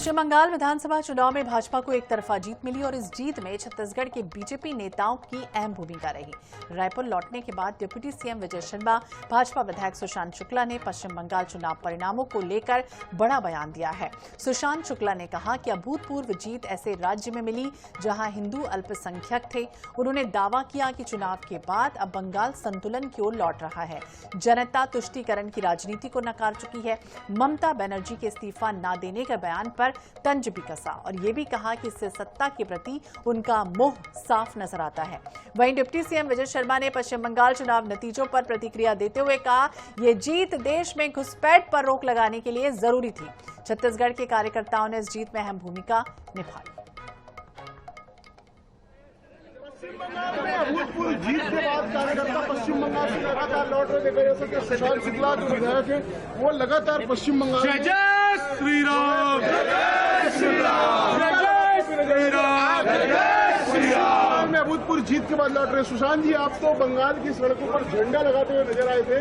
पश्चिम बंगाल विधानसभा चुनाव में भाजपा को एक तरफा जीत मिली और इस जीत में छत्तीसगढ़ के बीजेपी नेताओं की अहम भूमिका रही। रायपुर लौटने के बाद डिप्टी सीएम विजय शर्मा, भाजपा विधायक सुशांत शुक्ला ने पश्चिम बंगाल चुनाव परिणामों को लेकर बड़ा बयान दिया है। सुशांत शुक्ला ने कहा कि अभूतपूर्व जीत ऐसे राज्य में मिली जहां हिंदू अल्पसंख्यक थे। उन्होंने दावा किया कि चुनाव के बाद अब बंगाल संतुलन की ओर लौट रहा है। जनता तुष्टीकरण की राजनीति को नकार चुकी है। ममता बनर्जी के इस्तीफा न देने के बयान पर तंज भी कसा और ये भी कहा कि इससे सत्ता के प्रति उनका मोह साफ नजर आता है। वहीं डिप्टी सीएम विजय शर्मा ने पश्चिम बंगाल चुनाव नतीजों पर प्रतिक्रिया देते हुए कहा, ये जीत देश में घुसपैठ पर रोक लगाने के लिए जरूरी थी। छत्तीसगढ़ के कार्यकर्ताओं ने इस जीत में अहम भूमिका निभाई। अभूतपूर्व जीत के बाद कार्यकर्ता पश्चिम बंगाल से लगातार लौट रहे थे। जैसे कि सुशांत शुक्ला जो विधायक है वो लगातार पश्चिम बंगाल श्री राम में अभूतपूर्व जीत के बाद लौट रहे। सुशांत जी, आप तो बंगाल की सड़कों पर झंडा लगाते हुए नजर आए थे।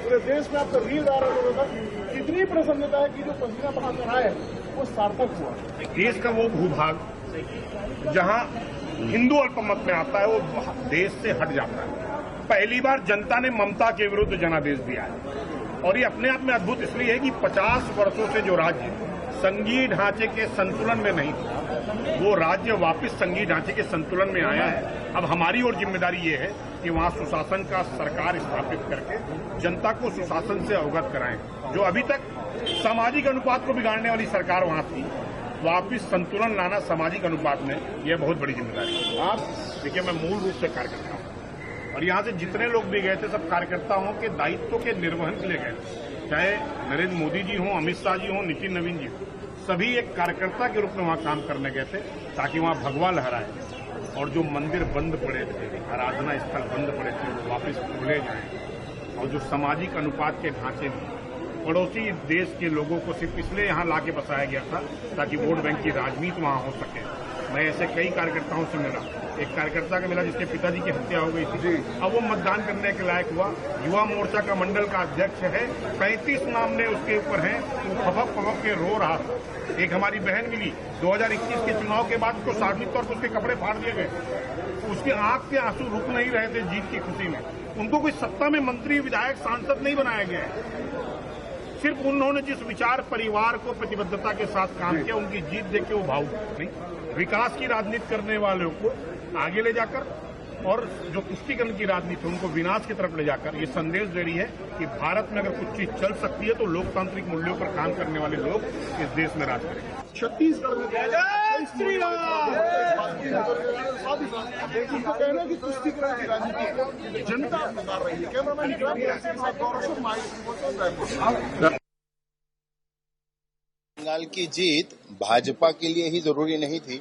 पूरे देश में आपका रील आ रहा होगा। कितनी प्रसन्नता है कि जो पसीना बहाकर आए वो सार्थक हुआ। देश का वो भूभाग जहां हिंदू अल्पमत में आता है वो देश से हट जाता है। पहली बार जनता ने ममता के विरुद्ध जनादेश दिया है और ये अपने आप में अद्भुत इसलिए है कि 50 वर्षों से जो राज्य संघीय ढांचे के संतुलन में नहीं था, वो राज्य वापस संघीय ढांचे के संतुलन में आया है। अब हमारी और जिम्मेदारी ये है कि वहां सुशासन का सरकार स्थापित करके जनता को सुशासन से अवगत कराएं। जो अभी तक सामाजिक अनुपात को बिगाड़ने वाली सरकार वहां थी, वापिस संतुलन लाना सामाजिक अनुपात में, यह बहुत बड़ी जिम्मेदारी है। आप देखिए, मैं मूल रूप से कार्यकर्ता हूं और यहां से जितने लोग भी गए थे सब कार्यकर्ताओं के दायित्व के निर्वहन के लिए गए थे। चाहे नरेंद्र मोदी जी हों, अमित शाह जी हों, नितिन नवीन जी हों, सभी एक कार्यकर्ता के रूप में वहां काम करने गए थे ताकि वहां भगवा लहराए और जो मंदिर बंद पड़े थे, आराधना स्थल बंद पड़े थे, वो वापस खोले जाएं और जो सामाजिक अनुपात के ढांचे में पड़ोसी देश के लोगों को सिर्फ इसलिए यहां लाके बसाया गया था ताकि वोट बैंक की राजनीति वहां हो सके। मैं ऐसे कई कार्यकर्ताओं से मिला। एक कार्यकर्ता का मिला जिसके पिताजी की हत्या हो गई थी, अब वो मतदान करने के लायक हुआ। युवा मोर्चा का मंडल का अध्यक्ष है, 35 मामले उसके ऊपर हैं, वो फपक के रो रहा था। एक हमारी बहन मिली, 2021 के चुनाव के बाद उसको सार्वजनिक तौर पर उसके कपड़े फाड़ दिए गए। उसके आंख के आंसू रुक नहीं रहे थे जीत की खुशी में। उनको कोई सत्ता में मंत्री, विधायक, सांसद नहीं बनाया गया है। सिर्फ उन्होंने जिस विचार परिवार को प्रतिबद्धता के साथ काम किया, उनकी जीत देख के वो भावुक नहीं। विकास की राजनीति करने वालों को आगे ले जाकर और जो तुष्टीकरण की राजनीति उनको विनाश की तरफ ले जाकर ये संदेश दे रही है कि भारत में अगर कुछ चीज चल सकती है तो लोकतांत्रिक मूल्यों पर काम करने वाले लोग इस देश में राज करेंगे। छत्तीसगढ़ में कहना है कि तुष्टीकरण की राजनीति जनता नकार रही है। कैमरामैन बंगाल की जीत भाजपा के लिए ही जरूरी नहीं थी,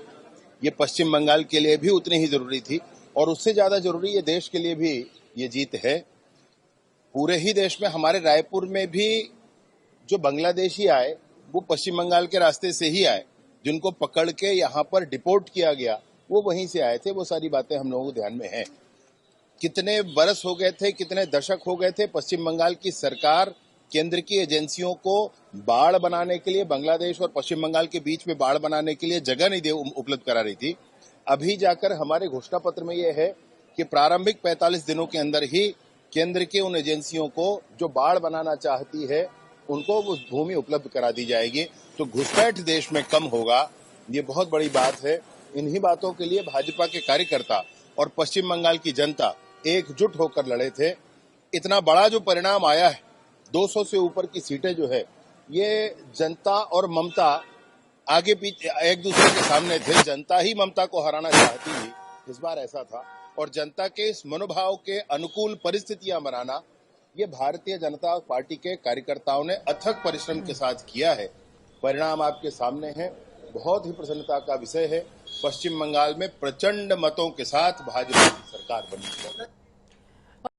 ये पश्चिम बंगाल के लिए भी उतनी ही जरूरी थी और उससे ज्यादा जरूरी ये देश के लिए भी ये जीत है। पूरे ही देश में, हमारे रायपुर में भी जो बांग्लादेशी आए वो पश्चिम बंगाल के रास्ते से ही आए। जिनको पकड़ के यहाँ पर डिपोर्ट किया गया वो वहीं से आए थे। वो सारी बातें हम लोगों को ध्यान में है। कितने बरस हो गए थे, कितने दशक हो गए थे, पश्चिम बंगाल की सरकार केंद्र की एजेंसियों को बाढ़ बनाने के लिए, बांग्लादेश और पश्चिम बंगाल के बीच में बाढ़ बनाने के लिए जगह नहीं उपलब्ध करा रही थी। अभी जाकर हमारे घोषणा पत्र में यह है कि प्रारंभिक 45 दिनों के अंदर ही केंद्र के उन एजेंसियों को जो बाढ़ बनाना चाहती है उनको वो भूमि उपलब्ध करा दी जाएगी। तो घुसपैठ देश में कम होगा, ये बहुत बड़ी बात है। इन्हीं बातों के लिए भाजपा के कार्यकर्ता और पश्चिम बंगाल की जनता एकजुट होकर लड़े थे। इतना बड़ा जो परिणाम आया है, 200 से ऊपर की सीटें जो है, ये जनता और ममता आगे पीछे एक दूसरे के सामने थे। जनता ही ममता को हराना चाहती थी, इस बार ऐसा था। और जनता के इस मनोभाव के अनुकूल परिस्थितियां बनाना, ये भारतीय जनता पार्टी के कार्यकर्ताओं ने अथक परिश्रम के साथ किया है। परिणाम आपके सामने है, बहुत ही प्रसन्नता का विषय है। पश्चिम बंगाल में प्रचंड मतों के साथ भाजपा की सरकार बनी है।